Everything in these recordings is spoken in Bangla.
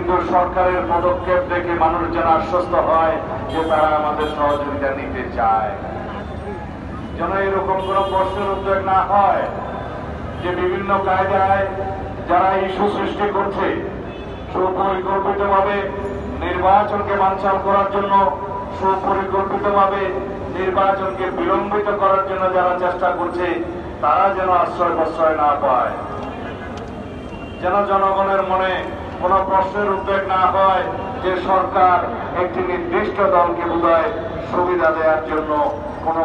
কিন্তু সরকারের পদক্ষেপ দেখে মানুষ যেন আশ্বস্ত হয় যে তারা আমাদের সহযোগিতা নিতে চায়। যেন এরকম কোন প্রশ্নের উদ্যোগ না হয় যে বিভিন্ন কায়দায় যারা ইস্যু সৃষ্টি করছে, সুপরিকল্পিতভাবে নির্বাচনকে বানচাল করার জন্য, সুপরিকল্পিতভাবে নির্বাচনকে বিলম্বিত করার জন্য যারা চেষ্টা করছে, তারা যেন আশ্রয় প্রশ্রয় না পায়। যেন জনগণের মনে কোন প্রশ্নের উদ্বেগ না হয় যে সরকার একটি নির্দিষ্ট দলকে বোধহয় সুবিধা দেওয়ার জন্য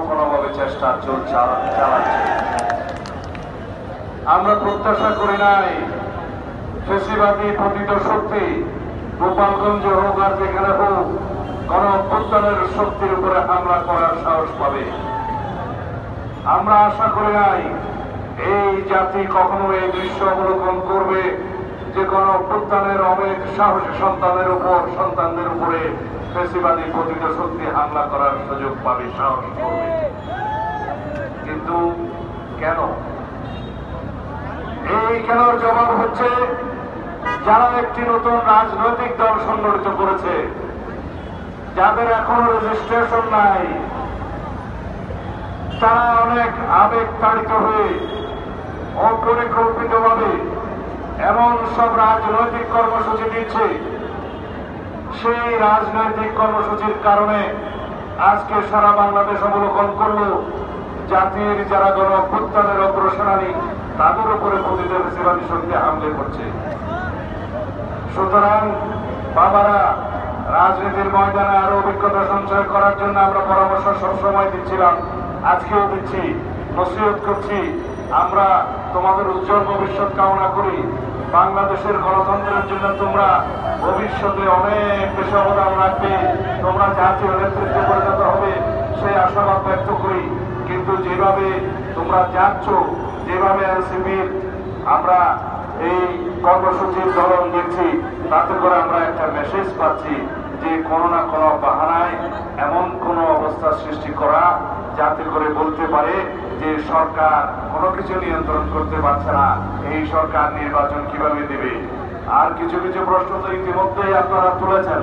কোনোভাবে চেষ্টা চালাচ্ছে। আমরা প্রত্যাশা করি নাই ফ্যাসিবাদী পতিত শক্তি গোপালগঞ্জ হোক আর যেখানে হোক গণ অভ্যুত্থানের শক্তির উপরে হামলা করার সাহস পাবে। আমরা আশা করি নাই এই জাতি কখনো এই দৃশ্য অবলোকন করবে যে গণ অভ্যুত্থানের অনেক সাহসী সন্তানদের উপরে ফ্যাসিবাদী পতিত শক্তি হামলা করার সুযোগ পাবে, সাহস করবে। কিন্তু কেন? এই কেনার জবাব হচ্ছে যারা একটি নতুন রাজনৈতিক দল সংগঠিত করেছে, যাদের এখনো রেজিস্ট্রেশন নাই, তারা অনেক আবেগ তাড়িত হয়ে অপরিকল্পিতভাবে এমন সব রাজনৈতিক কর্মসূচি দিচ্ছে, সেই রাজনৈতিক কর্মসূচির কারণে আজকে সারা বাংলাদেশ অবলোকন করল জাতির যারা গণ অভ্যুত্থানের অগ্রসেনানী তাদের উপরে পতিত ফ্যাসিবাদী শক্তি হামলে করছে। সুতরাং বাবারা, রাজনীতির ময়দানে আরো অভিজ্ঞতা সঞ্চয় করার জন্য আমরা পরামর্শ সবসময় দিচ্ছিলাম, আজকেও দিচ্ছি, নসিহত করছি। আমরা তোমাদের উজ্জ্বল ভবিষ্যৎ কামনা করি। বাংলাদেশের গণতন্ত্রের জন্য তোমরা ভবিষ্যতে অনেক বেশি অবদান রাখবে, তোমরা জাতীয় নেতৃত্বে পরিণত হবে সেই আশাবাদ ব্যক্ত করি। কিন্তু যেভাবে তোমরা যাচ্ছ, যেভাবে এনসিপির আমরা এই কর্মসূচির ধরন দেখছি, তাতে করে আমরা একটা মেসেজ পাচ্ছি যে কোনো না কোনো বাহানায় এমন কোন অবস্থা সৃষ্টি করা যাতে করে বলতে পারে যে সরকার কোনো কিছু নিয়ন্ত্রণ করতে পারছে না, এই সরকার নির্বাচন কিভাবে দেবে। আর কিছু কিছু প্রশ্ন তো ইতিমধ্যেই আপনারা তুলেছেন।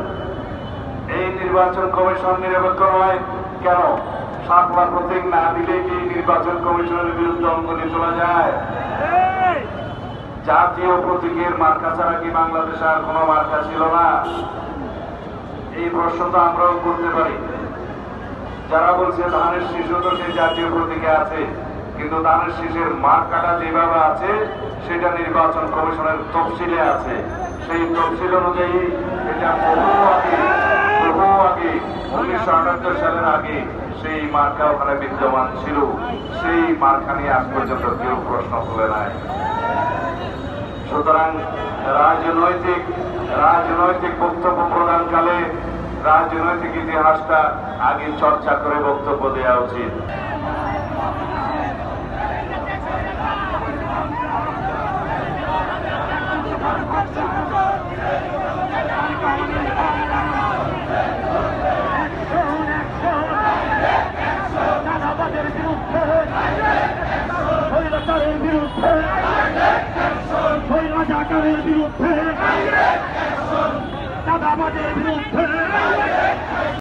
এই নির্বাচন কমিশন নিরপেক্ষ নয় কেন? শাপলা প্রতীক না দিলে কি নির্বাচন কমিশনের বিরুদ্ধে অঙ্গনে চলে যায়? জাতীয় প্রতীকের মার্কা ছাড়া কি বাংলাদেশে আর কোনো মার্কা ছিল না? এই প্রশ্ন তো আমরাও করতে পারি। যারা বলছে ধানের শীষ তো সেই জাতীয় প্রতীকে আছে, কিন্তু ধানের শীষের মার্কাটা যেভাবে আছে সেটা নির্বাচন কমিশনের তফসিলে আছে। সেই তফসিল অনুযায়ী এটা বহু আগে 1978 সালের আগে সেই মার্কা ওখানে বিদ্যমান ছিল। সেই মার্কা নিয়ে আজ পর্যন্ত কেউ প্রশ্ন তুলে নাই। সুতরাং রাজনৈতিক বক্তব্য প্রদানকালে রাজনৈতিক ইতিহাসটা আগে চর্চা করে বক্তব্য দেওয়া উচিত। বিরুদ্ধে দাদাবাদের বিরুদ্ধে